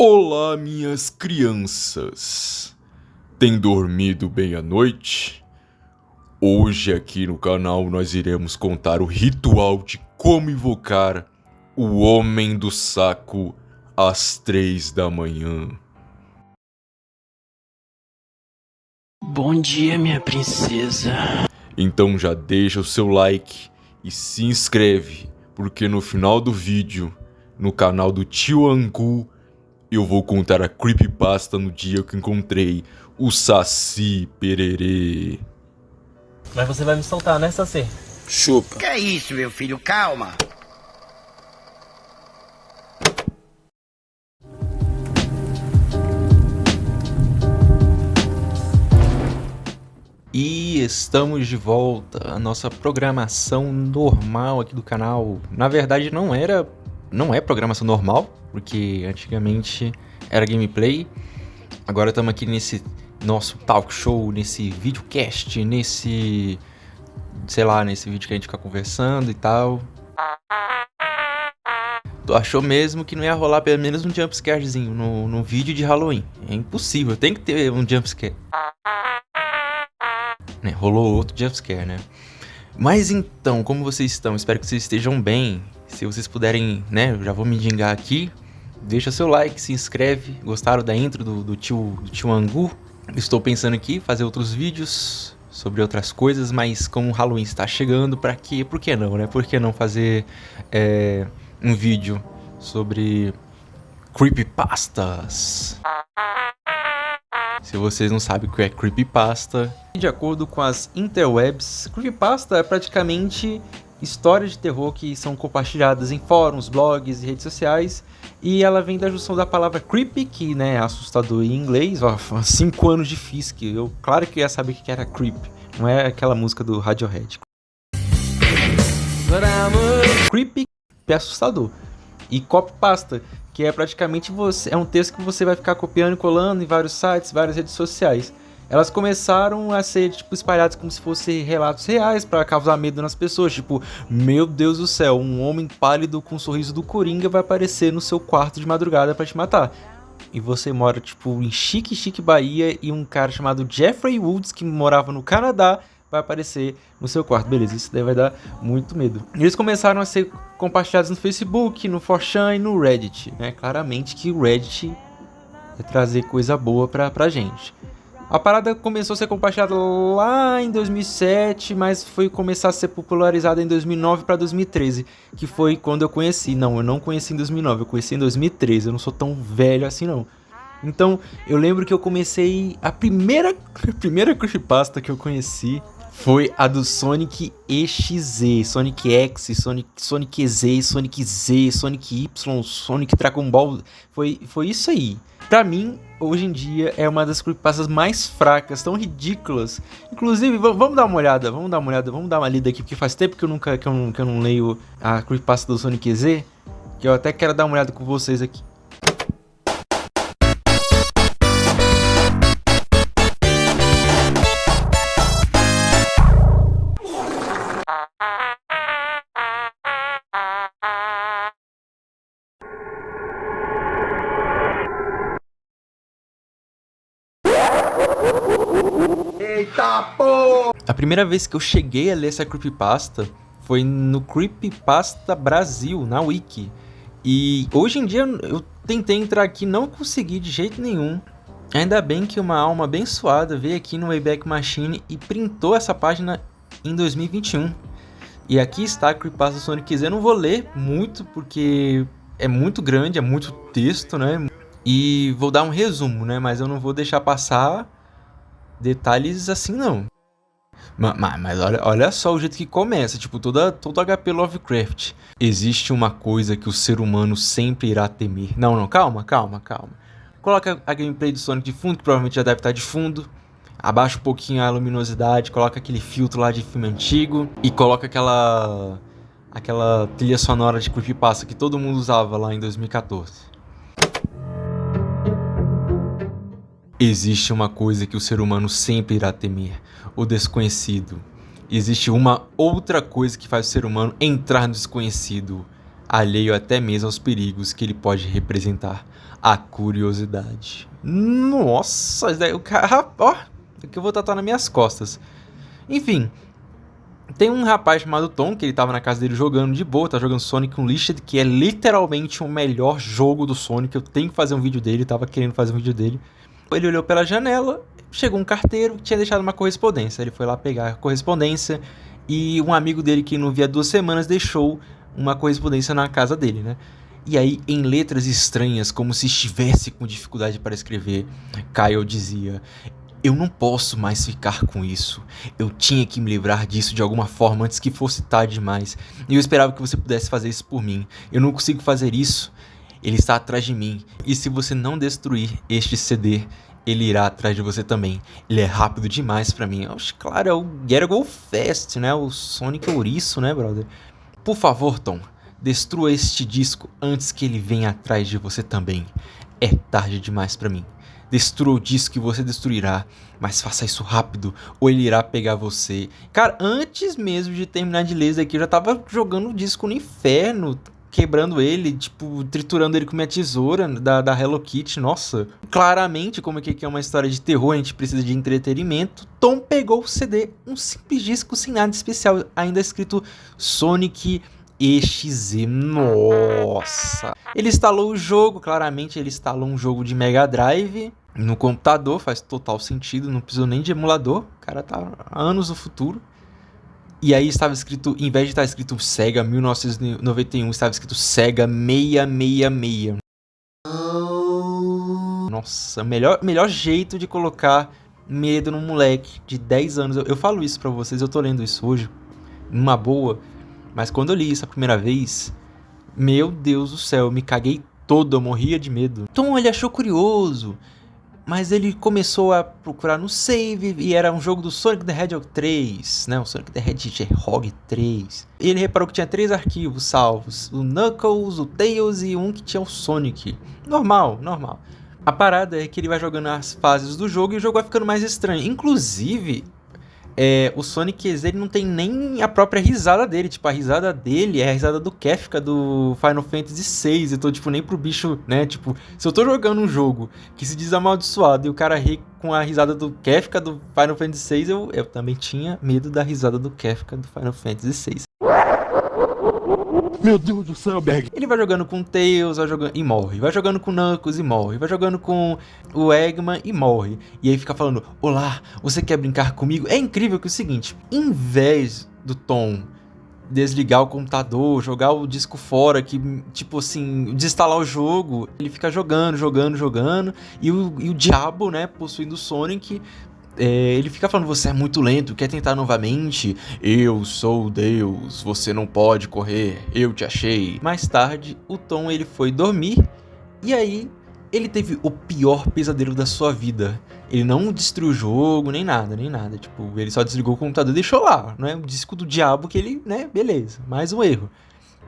Olá, minhas crianças! Tem dormido bem à noite? Hoje aqui no canal nós iremos contar o ritual de como invocar o Homem do Saco às 3 da manhã. Bom dia, minha princesa. Então já deixa o seu like e se inscreve, porque no final do vídeo, no canal do Tio Angu, eu vou contar a creepypasta no dia que encontrei o Saci Pererê. Mas você vai me soltar, né, Saci? Chupa. Que é isso, meu filho? Calma. E estamos de volta à nossa programação normal aqui do canal. Na verdade não é programação normal, porque antigamente era gameplay. Agora estamos aqui nesse nosso talk show, nesse videocast, nesse vídeo que a gente fica conversando e tal. Tu achou mesmo que não ia rolar pelo menos um jumpscarezinho no vídeo de Halloween? É impossível, tem que ter um jumpscare. Né, rolou outro jumpscare, né? Mas então, como vocês estão? Espero que vocês estejam bem. Se vocês puderem, né, eu já vou me dingar aqui. Deixa seu like, se inscreve. Gostaram da intro do tio Angu? Estou pensando aqui fazer outros vídeos sobre outras coisas, mas como o Halloween está chegando, por que não, né? Por que não fazer um vídeo sobre creepypastas? Se vocês não sabem o que é creepypasta, de acordo com as interwebs, creepypasta é praticamente histórias de terror que são compartilhadas em fóruns, blogs e redes sociais, e ela vem da junção da palavra creepy, que, né, é assustador em inglês. Ó, 5 anos de Fisk, eu claro que ia saber o que era creep, não é aquela música do Radiohead. Creepy é assustador. E copypasta, que é praticamente é um texto que você vai ficar copiando e colando em vários sites, várias redes sociais. Elas começaram a ser espalhadas como se fossem relatos reais para causar medo nas pessoas. Tipo, meu Deus do céu, um homem pálido com um sorriso do Coringa vai aparecer no seu quarto de madrugada para te matar. E você mora em Chique Bahia, e um cara chamado Jeffrey Woods, que morava no Canadá, vai aparecer no seu quarto. Beleza, isso daí vai dar muito medo. Eles começaram a ser compartilhados no Facebook, no 4chan e no Reddit, né? Claramente que o Reddit vai trazer coisa boa pra gente. A parada começou a ser compartilhada lá em 2007, mas foi começar a ser popularizada em 2009 para 2013, que foi quando eu conheci. Não, eu não conheci em 2009, eu conheci em 2013, eu não sou tão velho assim não. Então, eu lembro que eu comecei... A primeira creepypasta que eu conheci foi a do Sonic EXZ, Sonic X, Sonic Z, Sonic Z, Sonic Y, Sonic Dragon Ball. Foi isso aí. Pra mim, hoje em dia, é uma das creepypastas mais fracas, tão ridículas. Inclusive, vamos dar uma olhada, vamos dar uma lida aqui, porque faz tempo que eu não leio a creepypasta do Sonic Z, que eu até quero dar uma olhada com vocês aqui. Eita, pô! A primeira vez que eu cheguei a ler essa creepypasta foi no Creepypasta Brasil, na Wiki. E hoje em dia eu tentei entrar aqui, não consegui de jeito nenhum. Ainda bem que uma alma abençoada veio aqui no Wayback Machine e printou essa página em 2021. E aqui está a creepypasta do Sonic Z. Eu não vou ler muito porque é muito grande, é muito texto, né? E vou dar um resumo, né? Mas eu não vou deixar passar detalhes assim não. Mas olha só o jeito que começa, tipo, todo HP Lovecraft. Existe uma coisa que o ser humano sempre irá temer. Não, calma. Coloca a gameplay do Sonic de fundo, que provavelmente já deve estar de fundo. Abaixa um pouquinho a luminosidade, coloca aquele filtro lá de filme antigo. E coloca aquela trilha sonora de creepypasta que todo mundo usava lá em 2014. Existe uma coisa que o ser humano sempre irá temer: o desconhecido. Existe uma outra coisa que faz o ser humano entrar no desconhecido: alheio até mesmo aos perigos que ele pode representar. A curiosidade. Nossa, isso daí, o cara, ó, é que eu vou tatuar nas minhas costas. Enfim, tem um rapaz chamado Tom, que ele tava na casa dele jogando de boa, tá jogando Sonic Unleashed, que é literalmente o melhor jogo do Sonic. Eu tenho que fazer um vídeo dele, tava querendo fazer um vídeo dele. Ele olhou pela janela, chegou um carteiro que tinha deixado uma correspondência. Ele foi lá pegar a correspondência e um amigo dele que não via 2 semanas deixou uma correspondência na casa dele, né? E aí, em letras estranhas, como se estivesse com dificuldade para escrever, Kyle dizia: eu não posso mais ficar com isso. Eu tinha que me livrar disso de alguma forma antes que fosse tarde demais. E eu esperava que você pudesse fazer isso por mim. Eu não consigo fazer isso. Ele está atrás de mim. E se você não destruir este CD, ele irá atrás de você também. Ele é rápido demais pra mim. Claro, é o Gotta Go Fast, né? O Sonic é ouriço, né, brother? Por favor, Tom, destrua este disco antes que ele venha atrás de você também. É tarde demais pra mim. Destrua o disco que você destruirá, mas faça isso rápido ou ele irá pegar você. Cara, antes mesmo de terminar de ler isso aqui, eu já tava jogando o disco no inferno, quebrando ele, tipo, triturando ele com minha tesoura da Hello Kitty. Nossa, claramente, como aqui é uma história de terror, a gente precisa de entretenimento. Tom pegou o CD, um simples disco sem nada especial, ainda escrito Sonic EXE. Nossa! Ele instalou o jogo, claramente ele instalou um jogo de Mega Drive no computador, faz total sentido, não precisou nem de emulador, o cara tá há anos no futuro. E aí estava escrito, em vez de estar escrito Sega 1991, estava escrito Sega 666. Nossa, melhor jeito de colocar medo num moleque de 10 anos. Eu falo isso pra vocês, eu tô lendo isso hoje, numa boa, mas quando eu li isso a primeira vez, meu Deus do céu, eu me caguei todo, eu morria de medo. Então ele achou curioso, mas ele começou a procurar no save e era um jogo do Sonic the Hedgehog 3, né? O Sonic the Hedgehog 3. E ele reparou que tinha 3 arquivos salvos, o Knuckles, o Tails e um que tinha o Sonic. Normal. A parada é que ele vai jogando as fases do jogo e o jogo vai ficando mais estranho. Inclusive, o Sonic EXE, ele não tem nem a própria risada dele. Tipo, a risada dele é a risada do Kefka do Final Fantasy VI. Então, tipo, nem pro bicho, né? Tipo, se eu tô jogando um jogo que se diz amaldiçoado e o cara ri com a risada do Kefka do Final Fantasy VI, eu também tinha medo da risada do Kefka do Final Fantasy VI. Meu Deus do céu, Berg. Ele vai jogando com o Tails e morre. Vai jogando com o Knuckles e morre. Vai jogando com o Eggman e morre. E aí fica falando: olá, você quer brincar comigo? É incrível que é o seguinte, em vez do Tom desligar o computador, jogar o disco fora, que tipo assim, desinstalar o jogo, ele fica jogando. E o diabo, né, possuindo o Sonic, ele fica falando: você é muito lento, quer tentar novamente? Eu sou Deus, você não pode correr, eu te achei. Mais tarde, o Tom ele foi dormir e aí ele teve o pior pesadelo da sua vida. Ele não destruiu o jogo, nem nada. Tipo, ele só desligou o computador e deixou lá, né? O disco do diabo que ele, né? Beleza, mais um erro.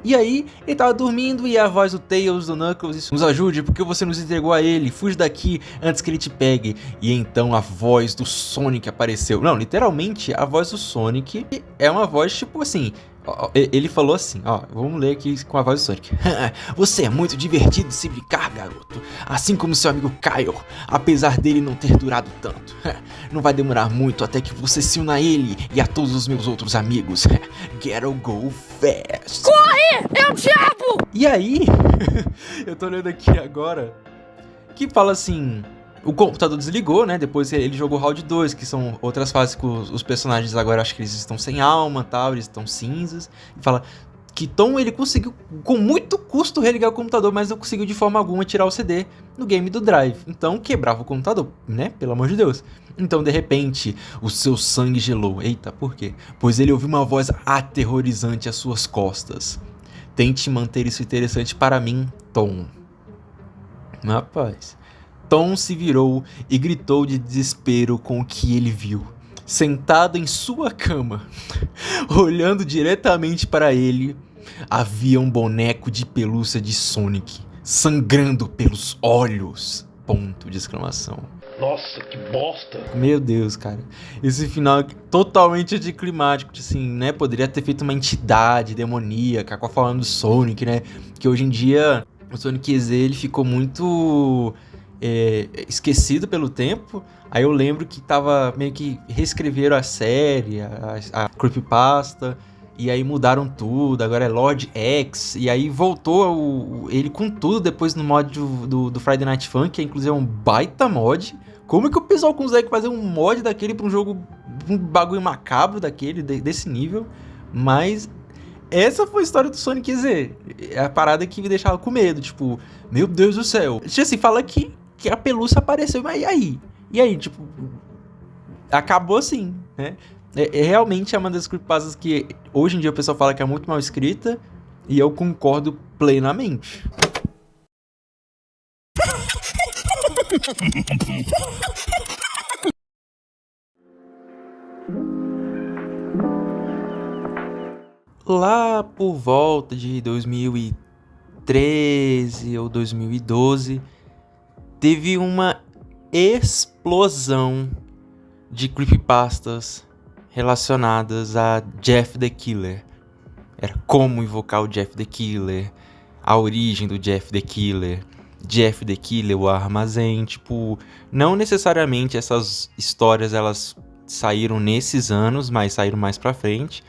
E aí, ele tava dormindo e a voz do Tails, do Knuckles, nos ajude, porque você nos entregou a ele, fuge daqui antes que ele te pegue. E então a voz do Sonic apareceu. Não, literalmente, a voz do Sonic é uma voz tipo assim... Ele falou assim, vamos ler aqui com a voz do Sonic. Você é muito divertido de se brincar, garoto. Assim como seu amigo Kyle, apesar dele não ter durado tanto. Não vai demorar muito até que você se una a ele e a todos os meus outros amigos. Gotta Go Fast. Corre! É o diabo! E aí, eu tô lendo aqui agora, que fala assim... O computador desligou, né? Depois ele jogou Round 2, que são outras fases que os personagens agora, acho que eles estão sem alma, tal, eles estão cinzas. E fala que Tom, ele conseguiu, com muito custo, religar o computador, mas não conseguiu de forma alguma tirar o CD no game do Drive. Então, quebrava o computador, né? Pelo amor de Deus. Então, de repente, o seu sangue gelou. Eita, por quê? Pois ele ouviu uma voz aterrorizante às suas costas. Tente manter isso interessante para mim, Tom. Rapaz... Tom se virou e gritou de desespero com o que ele viu. Sentado em sua cama, olhando diretamente para ele, havia um boneco de pelúcia de Sonic, sangrando pelos olhos. Ponto de exclamação. Nossa, que bosta. Meu Deus, cara. Esse final é totalmente anticlimático, assim, né? Poderia ter feito uma entidade demoníaca com a forma do Sonic, né? Que hoje em dia o Sonic Z ele ficou muito esquecido pelo tempo. Aí eu lembro que tava meio que reescreveram a série, a creepypasta, e aí mudaram tudo, agora é Lord X, e aí voltou ele com tudo depois no mod do Friday Night Fun, que inclusive é um baita mod. Como é que o pessoal consegue fazer um mod daquele pra um jogo, um bagulho macabro daquele, desse nível? Mas essa foi a história do Sonic Z. É a parada que me deixava com medo, tipo, meu Deus do céu. Assim, fala que a pelúcia apareceu, mas e aí? E aí, tipo, acabou assim, né? Realmente é uma das creepypastas que hoje em dia o pessoal fala que é muito mal escrita, e eu concordo plenamente. Lá por volta de 2013 ou 2012, teve uma explosão de creepypastas relacionadas a Jeff the Killer. Era como invocar o Jeff the Killer, a origem do Jeff the Killer, Jeff the Killer, o armazém, tipo, não necessariamente essas histórias elas saíram nesses anos, mas saíram mais pra frente.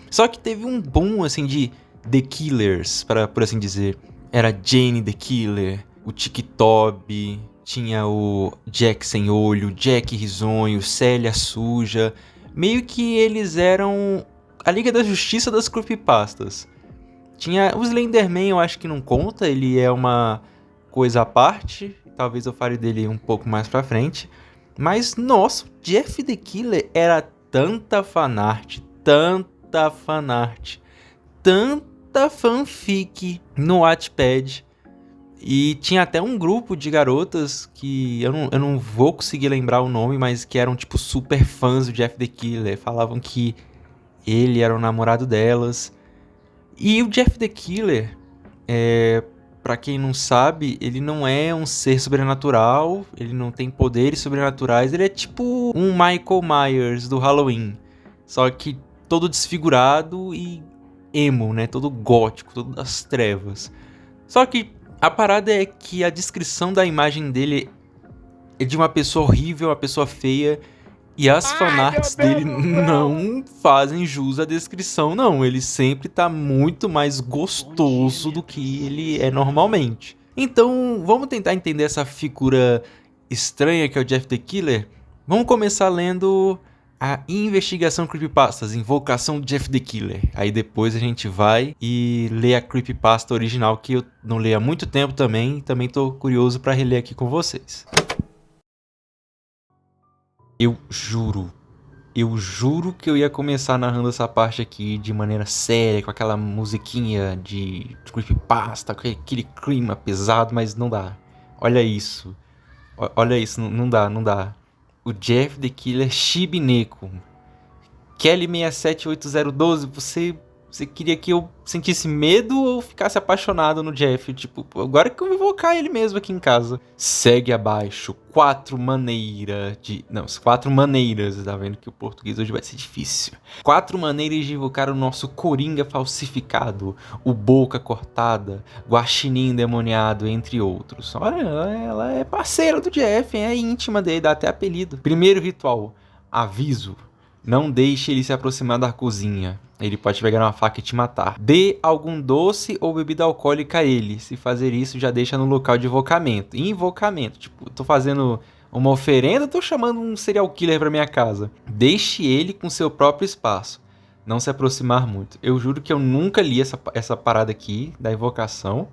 Só que teve um boom, assim, de The Killers, por assim dizer. Era Jane the Killer, o Tik-Tob, tinha o Jack Sem Olho, Jack Risonho, Célia Suja. Meio que eles eram a Liga da Justiça das creepypastas. Tinha o Slenderman, eu acho que não conta, ele é uma coisa à parte. Talvez eu fale dele um pouco mais pra frente. Mas, nossa, Jeff the Killer era tanta fanart, tanta fanfic no Wattpad. E tinha até um grupo de garotas que eu não vou conseguir lembrar o nome, mas que eram tipo super fãs do Jeff the Killer. Falavam que ele era o namorado delas. E o Jeff the Killer, pra quem não sabe, ele não é um ser sobrenatural, ele não tem poderes sobrenaturais, ele é tipo um Michael Myers do Halloween. Só que todo desfigurado e emo, né? Todo gótico, todo das trevas. Só que a parada é que a descrição da imagem dele é de uma pessoa horrível, uma pessoa feia. E as fanarts dele não fazem jus à descrição, não. Ele sempre tá muito mais gostoso do que ele é normalmente. Então, vamos tentar entender essa figura estranha que é o Jeff the Killer? Vamos começar lendo a investigação creepypastas, invocação Jeff the Killer. Aí depois a gente vai e lê a creepypasta original, que eu não leio há muito tempo também. Também tô curioso pra reler aqui com vocês. Eu juro que eu ia começar narrando essa parte aqui de maneira séria, com aquela musiquinha de creepypasta, com aquele clima pesado, mas não dá. Olha isso. Olha isso, não dá. O Jeff the Killer Shibineko. Kelly 678012, você queria que eu sentisse medo ou ficasse apaixonado no Jeff? Tipo, agora que eu vou invocar ele mesmo aqui em casa. Segue abaixo, 4 maneiras, tá vendo que o português hoje vai ser difícil. 4 maneiras de invocar o nosso Coringa falsificado, o Boca Cortada, Guaxinim endemoniado, entre outros. Olha, ela é parceira do Jeff, é íntima dele, dá até apelido. Primeiro ritual, aviso. Não deixe ele se aproximar da cozinha. Ele pode pegar uma faca e te matar. Dê algum doce ou bebida alcoólica a ele. Se fazer isso, já deixa no local de invocamento. Invocamento. Tipo, tô fazendo uma oferenda ou tô chamando um serial killer pra minha casa? Deixe ele com seu próprio espaço. Não se aproximar muito. Eu juro que eu nunca li essa parada aqui da invocação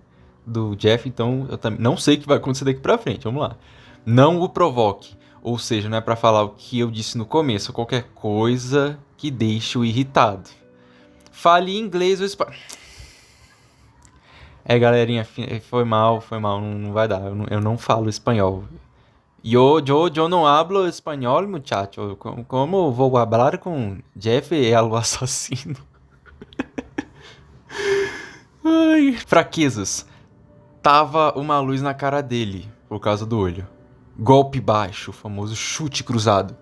do Jeff. Então, eu também não sei o que vai acontecer daqui pra frente. Vamos lá. Não o provoque. Ou seja, não é pra falar o que eu disse no começo, qualquer coisa que deixe-o irritado. Fale inglês ou espanhol. Galerinha, foi mal, não vai dar, eu não falo espanhol. Eu não hablo espanhol, muchacho. Como vou falar com Jeff el assassino? Ai. Fraquezas. Tava uma luz na cara dele, por causa do olho. Golpe baixo, o famoso chute cruzado.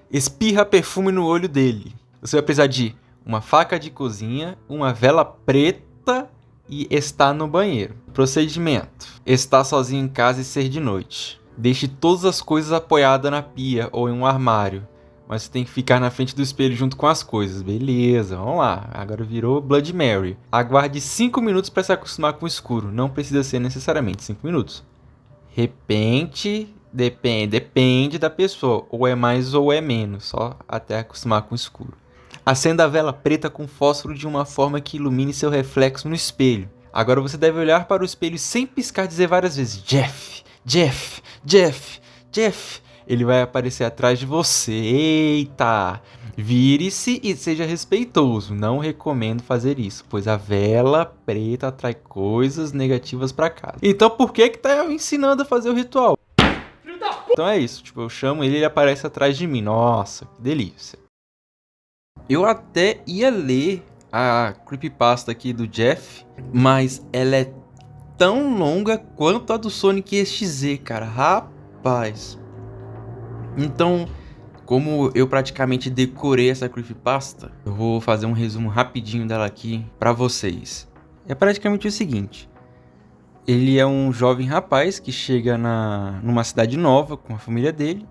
Espirra perfume no olho dele. Você vai precisar de uma faca de cozinha, uma vela preta e estar no banheiro. Procedimento: estar sozinho em casa e ser de noite. Deixe todas as coisas apoiadas na pia ou em um armário. Mas você tem que ficar na frente do espelho junto com as coisas. Beleza, vamos lá. Agora virou Blood Mary. Aguarde 5 minutos para se acostumar com o escuro. Não precisa ser necessariamente 5 minutos. Repente, depende da pessoa. Ou é mais ou é menos. Só até acostumar com o escuro. Acenda a vela preta com fósforo de uma forma que ilumine seu reflexo no espelho. Agora você deve olhar para o espelho sem piscar e dizer várias vezes: Jeff, Jeff, Jeff, Jeff. Ele vai aparecer atrás de você. Eita! Vire-se e seja respeitoso. Não recomendo fazer isso, pois a vela preta atrai coisas negativas pra casa. Então por que tá ensinando a fazer o ritual? Então é isso. Tipo, eu chamo ele e ele aparece atrás de mim. Nossa, que delícia. Eu até ia ler a creepypasta aqui do Jeff, mas ela é tão longa quanto a do Sonic XZ, cara. Rapaz. Então, como eu praticamente decorei essa creepypasta, eu vou fazer um resumo rapidinho dela aqui pra vocês. É praticamente o seguinte: ele é um jovem rapaz que chega numa cidade nova com a família dele,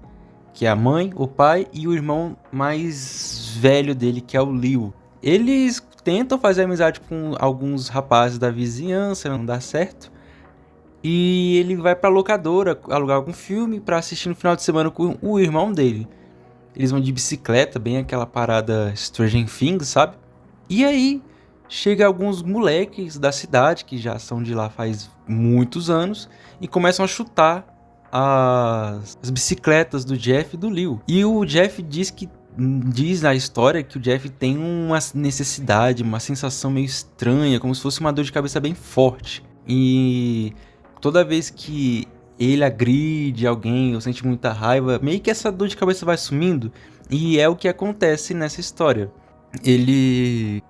que é a mãe, o pai e o irmão mais velho dele, que é o Leo. Eles tentam fazer amizade com alguns rapazes da vizinhança, não dá certo. E ele vai pra locadora alugar algum filme pra assistir no final de semana com o irmão dele. Eles vão de bicicleta, bem aquela parada Stranger Things, sabe? E aí, chega alguns moleques da cidade, que já são de lá faz muitos anos, e começam a chutar as bicicletas do Jeff e do Leo. E o Jeff diz na história que o Jeff tem uma necessidade, uma sensação meio estranha, como se fosse uma dor de cabeça bem forte. E toda vez que ele agride alguém ou sente muita raiva, meio que essa dor de cabeça vai sumindo. E é o que acontece nessa história. Ele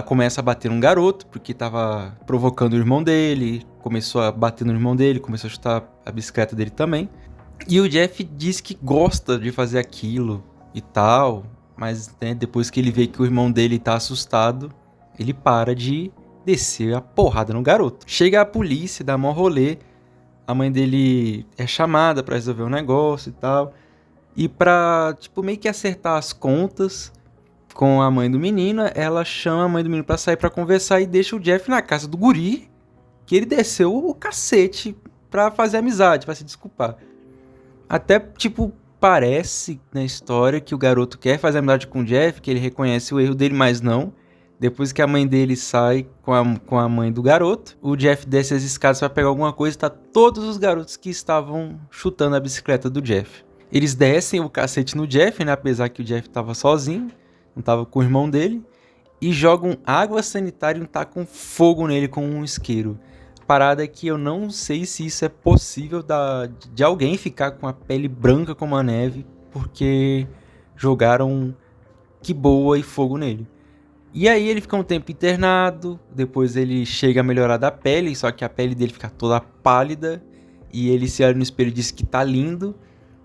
começa a bater um garoto, porque tava provocando o irmão dele, começou a bater no irmão dele, começou a chutar a bicicleta dele também. E o Jeff diz que gosta de fazer aquilo e tal, mas né, depois que ele vê que o irmão dele tá assustado, ele para de descer a porrada no garoto. Chega a polícia, dá mó rolê, a mãe dele é chamada pra resolver um negócio e tal, e pra, tipo, meio que acertar as contas com a mãe do menino, ela chama a mãe do menino pra sair pra conversar e deixa o Jeff na casa do guri, que ele desceu o cacete pra fazer amizade, pra se desculpar. Até, tipo, parece na história que o garoto quer fazer amizade com o Jeff, que ele reconhece o erro dele, mas não. Depois que a mãe dele sai com a mãe do garoto, o Jeff desce as escadas pra pegar alguma coisa e tá todos os garotos que estavam chutando a bicicleta do Jeff. Eles descem o cacete no Jeff, né? Apesar que o Jeff tava sozinho, não tava com o irmão dele, e jogam água sanitária e tacam fogo nele com um isqueiro. Parada que eu não sei se isso é possível de alguém ficar com a pele branca como a neve, porque jogaram que boa e fogo nele. E aí ele fica um tempo internado, depois ele chega a melhorar da pele, só que a pele dele fica toda pálida, e ele se olha no espelho e diz que tá lindo.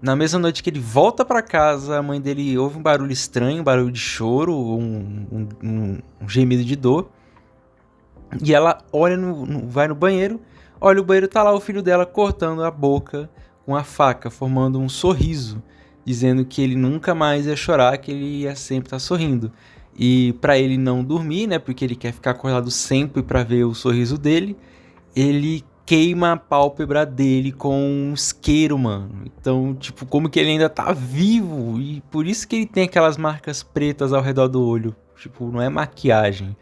Na mesma noite que ele volta pra casa, a mãe dele ouve um barulho estranho, um barulho de choro, um gemido de dor. E ela olha vai no banheiro, olha o banheiro, tá lá o filho dela cortando a boca com a faca, formando um sorriso, dizendo que ele nunca mais ia chorar, que ele ia sempre estar sorrindo. E pra ele não dormir, né, porque ele quer ficar acordado sempre pra ver o sorriso dele, ele queima a pálpebra dele com um isqueiro, mano. Então, tipo, como que ele ainda tá vivo, e por isso que ele tem aquelas marcas pretas ao redor do olho. Tipo, não é maquiagem,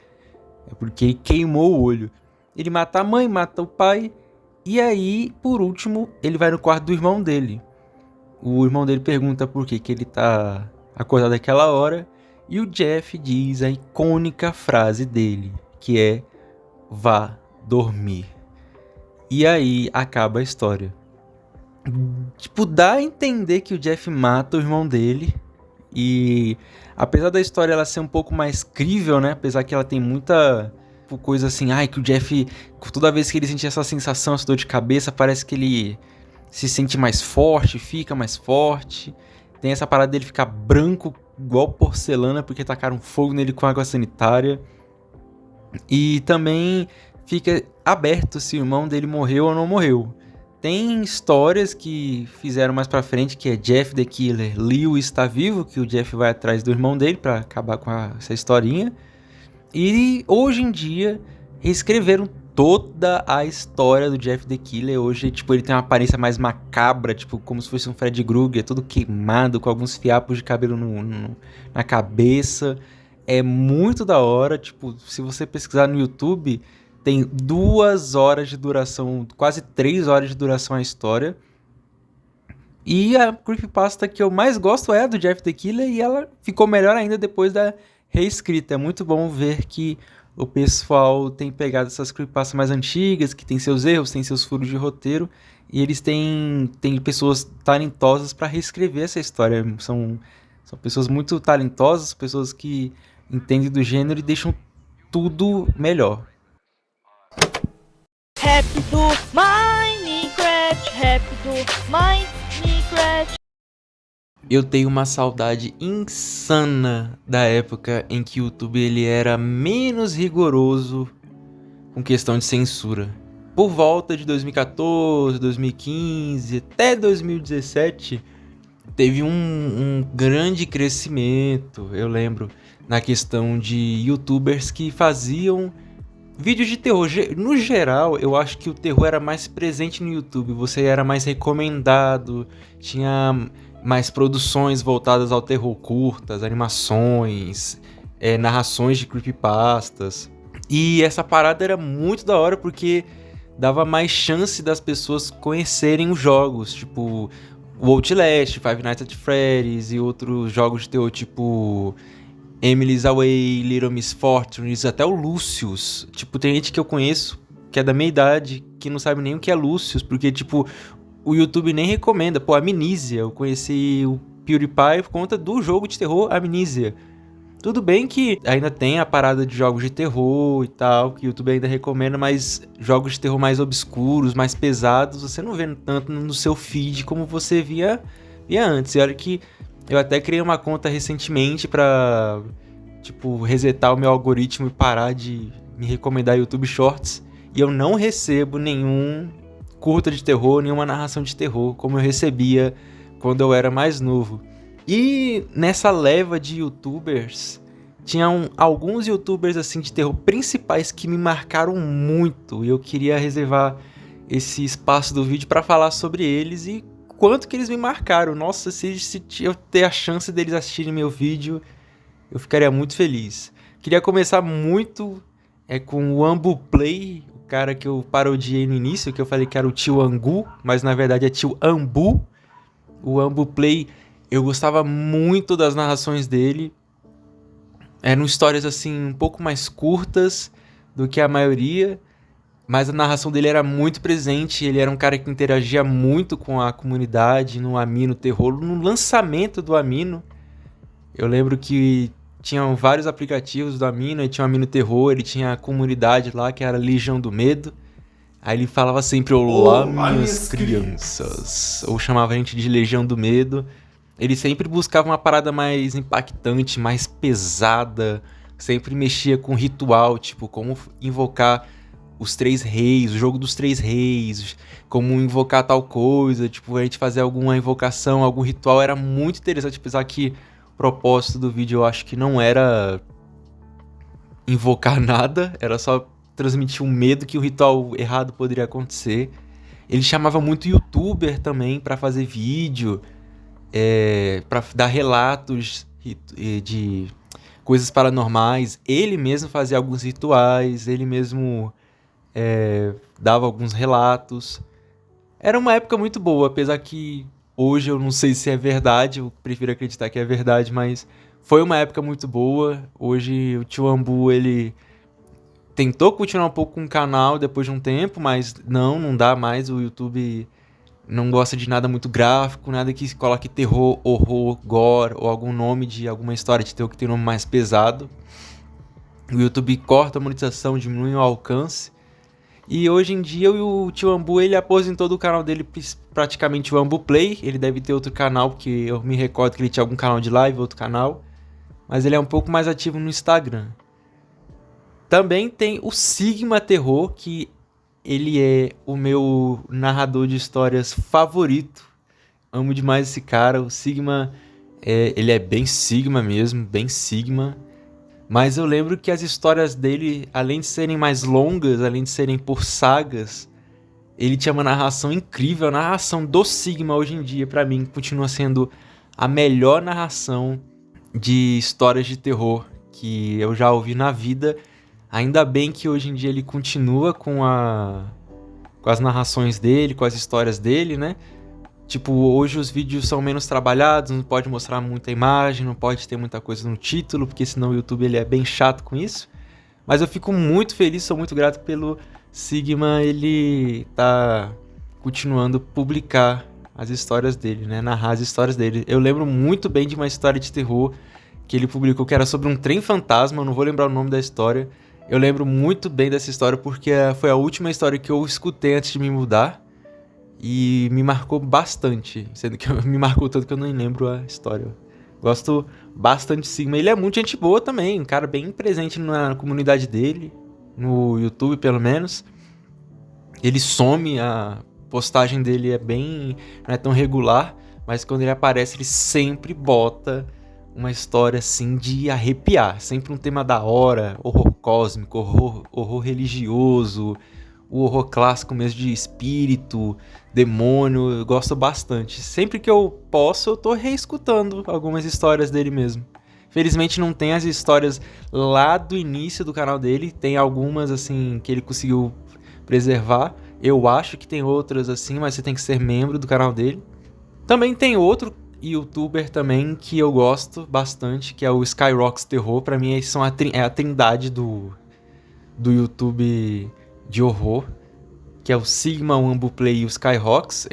é porque ele queimou o olho. Ele mata a mãe, mata o pai, e aí, por último, ele vai no quarto do irmão dele. O irmão dele pergunta por que ele tá acordado àquela hora, e o Jeff diz a icônica frase dele, que é: vá dormir. E aí acaba a história. Tipo, dá a entender que o Jeff mata o irmão dele. E apesar da história ela ser um pouco mais crível, né? Apesar que ela tem muita coisa assim, que o Jeff, toda vez que ele sentia essa sensação, essa dor de cabeça, parece que ele se sente mais forte, fica mais forte. Tem essa parada dele ficar branco igual porcelana porque tacaram fogo nele com água sanitária. E também fica aberto se o irmão dele morreu ou não morreu. Tem histórias que fizeram mais pra frente, que é Jeff the Killer, Lewis está vivo, que o Jeff vai atrás do irmão dele pra acabar com essa historinha. E hoje em dia, reescreveram toda a história do Jeff the Killer. Hoje, tipo, ele tem uma aparência mais macabra, tipo, como se fosse um Freddy Krueger, todo queimado, com alguns fiapos de cabelo na cabeça. É muito da hora, tipo, se você pesquisar no YouTube, tem 2 horas de duração, quase 3 horas de duração a história. E a creepypasta que eu mais gosto é a do Jeff the Killer, e ela ficou melhor ainda depois da reescrita. É muito bom ver que o pessoal tem pegado essas creepypastas mais antigas, que tem seus erros, tem seus furos de roteiro, e eles têm pessoas talentosas para reescrever essa história. São pessoas muito talentosas, pessoas que entendem do gênero e deixam tudo melhor. Rap do Minecraft, rap do Minecraft. Eu tenho uma saudade insana da época em que o YouTube ele era menos rigoroso com questão de censura. Por volta de 2014, 2015, até 2017, teve um grande crescimento, eu lembro, na questão de YouTubers que faziam vídeos de terror. No geral, eu acho que o terror era mais presente no YouTube. Você era mais recomendado, tinha mais produções voltadas ao terror, curtas, animações, narrações de creepypastas. E essa parada era muito da hora porque dava mais chance das pessoas conhecerem os jogos, tipo o Outlast, Five Nights at Freddy's e outros jogos de terror, tipo Emily's Away, Little Miss Fortunes, até o Lucius. Tipo, tem gente que eu conheço, que é da minha idade, que não sabe nem o que é Lucius, porque, tipo, o YouTube nem recomenda. Pô, Amnesia, eu conheci o PewDiePie por conta do jogo de terror Amnesia. Tudo bem que ainda tem a parada de jogos de terror e tal, que o YouTube ainda recomenda, mas jogos de terror mais obscuros, mais pesados, você não vê tanto no seu feed como você via antes. E olha que eu até criei uma conta recentemente pra, tipo, resetar o meu algoritmo e parar de me recomendar YouTube Shorts. E eu não recebo nenhum curta de terror, nenhuma narração de terror, como eu recebia quando eu era mais novo. E nessa leva de YouTubers, tinham alguns YouTubers assim de terror principais que me marcaram muito. E eu queria reservar esse espaço do vídeo pra falar sobre eles e quanto que eles me marcaram. Nossa, se eu ter a chance deles assistirem meu vídeo, eu ficaria muito feliz. Queria começar muito com o Ambu Play, o cara que eu parodiei no início, que eu falei que era o tio Angu, mas na verdade é tio Ambu. O Ambu Play, eu gostava muito das narrações dele. Eram histórias assim um pouco mais curtas do que a maioria, mas a narração dele era muito presente. Ele era um cara que interagia muito com a comunidade no Amino Terror. No lançamento do Amino, eu lembro que tinham vários aplicativos do Amino, e tinha o Amino Terror, ele tinha a comunidade lá que era Legião do Medo. Aí ele falava sempre, olá, minhas crianças, ou chamava a gente de Legião do Medo. Ele sempre buscava uma parada mais impactante, mais pesada, sempre mexia com ritual, tipo, como invocar os 3 reis, o jogo dos 3 reis, como invocar tal coisa, tipo, a gente fazer alguma invocação, algum ritual. Era muito interessante, apesar que o propósito do vídeo eu acho que não era invocar nada, era só transmitir um medo que o ritual errado poderia acontecer. Ele chamava muito youtuber também pra fazer vídeo, pra dar relatos de coisas paranormais. Ele mesmo fazia alguns rituais, ele mesmo dava alguns relatos. Era uma época muito boa, apesar que hoje eu não sei se é verdade, eu prefiro acreditar que é verdade, mas foi uma época muito boa. Hoje o tio Ambu, ele tentou continuar um pouco com o canal depois de um tempo, mas não dá mais. O YouTube não gosta de nada muito gráfico, nada que coloque terror, horror, gore ou algum nome de alguma história de terror que tem um nome mais pesado. O YouTube corta a monetização, diminui o alcance. E hoje em dia o Tio Ambu, ele aposentou do canal dele, praticamente o Ambu Play. Ele deve ter outro canal, porque eu me recordo que ele tinha algum canal de live, outro canal. Mas ele é um pouco mais ativo no Instagram. Também tem o Sigma Terror, que ele é o meu narrador de histórias favorito. Amo demais esse cara. O Sigma, ele é bem Sigma mesmo, bem Sigma. Mas eu lembro que as histórias dele, além de serem mais longas, além de serem por sagas, ele tinha uma narração incrível. A narração do Sigma hoje em dia, pra mim, continua sendo a melhor narração de histórias de terror que eu já ouvi na vida. Ainda bem que hoje em dia ele continua com as narrações dele, com as histórias dele, né? Tipo, hoje os vídeos são menos trabalhados, não pode mostrar muita imagem, não pode ter muita coisa no título, porque senão o YouTube ele é bem chato com isso. Mas eu fico muito feliz, sou muito grato pelo Sigma, ele tá continuando a publicar as histórias dele, né? Narrar as histórias dele. Eu lembro muito bem de uma história de terror que ele publicou, que era sobre um trem fantasma, eu não vou lembrar o nome da história. Eu lembro muito bem dessa história porque foi a última história que eu escutei antes de me mudar. E me marcou bastante, sendo que me marcou tanto que eu nem lembro a história. Gosto bastante de Sigma. Ele é muito gente boa também, um cara bem presente na comunidade dele, no YouTube pelo menos. Ele some, a postagem dele não é tão regular, mas quando ele aparece ele sempre bota uma história assim de arrepiar. Sempre um tema da hora, horror cósmico, horror religioso, o horror clássico mesmo de espírito, demônio, eu gosto bastante. Sempre que eu posso, eu tô reescutando algumas histórias dele mesmo. Felizmente não tem as histórias lá do início do canal dele, tem algumas assim que ele conseguiu preservar. Eu acho que tem outras assim, mas você tem que ser membro do canal dele. Também tem outro youtuber também que eu gosto bastante, que é o Skyrox Terror. Pra mim eles são a trindade do YouTube de horror, que é o Sigma, o Ambu Play e o Skyrox.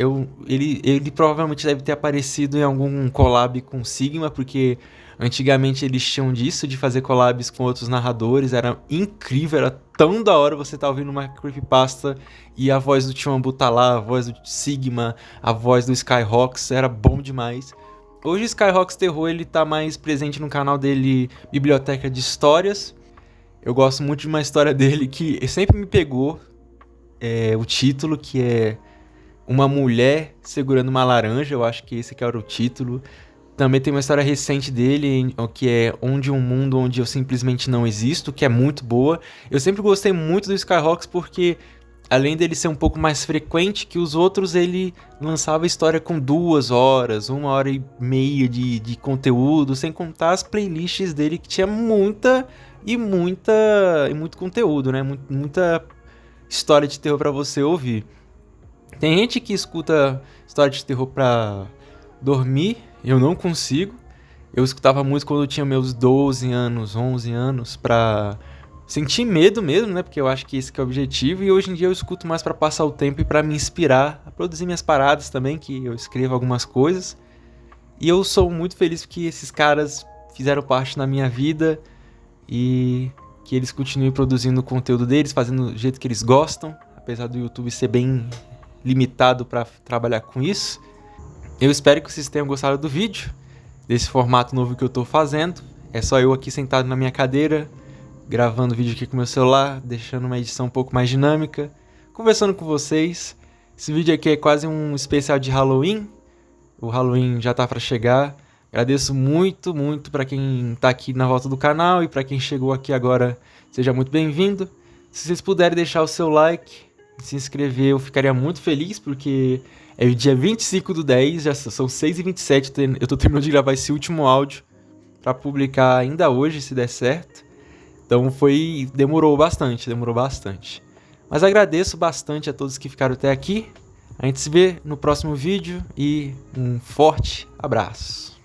Ele provavelmente deve ter aparecido em algum collab com o Sigma, porque antigamente eles tinham disso, de fazer collabs com outros narradores. Era incrível, era tão da hora você tá ouvindo uma creepypasta e a voz do Tio Ambu tá lá, a voz do Sigma, a voz do Skyrox, era bom demais. Hoje o Skyrox Terror ele tá mais presente no canal dele, Biblioteca de Histórias. Eu gosto muito de uma história dele que sempre me pegou, o título, que é uma mulher segurando uma laranja. Eu acho que esse que era o título. Também tem uma história recente dele, que é Onde um Mundo Onde Eu Simplesmente Não Existo, que é muito boa. Eu sempre gostei muito do Skyrox porque, além dele ser um pouco mais frequente que os outros, ele lançava história com 2 horas, 1h30 de conteúdo, sem contar as playlists dele, que tinha muito conteúdo, né? Muita história de terror pra você ouvir. Tem gente que escuta história de terror pra dormir, eu não consigo. Eu escutava muito quando eu tinha meus 12 anos, 11 anos, pra sentir medo mesmo, né? Porque eu acho que esse que é o objetivo. E hoje em dia eu escuto mais pra passar o tempo e pra me inspirar a produzir minhas paradas também, que eu escrevo algumas coisas. E eu sou muito feliz porque esses caras fizeram parte da minha vida e que eles continuem produzindo o conteúdo deles, fazendo do jeito que eles gostam, apesar do YouTube ser bem limitado para trabalhar com isso. Eu espero que vocês tenham gostado do vídeo, desse formato novo que eu tô fazendo. É só eu aqui sentado na minha cadeira, gravando vídeo aqui com meu celular, deixando uma edição um pouco mais dinâmica, conversando com vocês. Esse vídeo aqui é quase um especial de Halloween. O Halloween já tá para chegar. Agradeço muito, muito para quem tá aqui na volta do canal e para quem chegou aqui agora, seja muito bem-vindo. Se vocês puderem deixar o seu like e se inscrever, eu ficaria muito feliz, porque é o dia 25/10, já são 6h27, eu tô terminando de gravar esse último áudio para publicar ainda hoje, se der certo. Então demorou bastante. Mas agradeço bastante a todos que ficaram até aqui. A gente se vê no próximo vídeo e um forte abraço.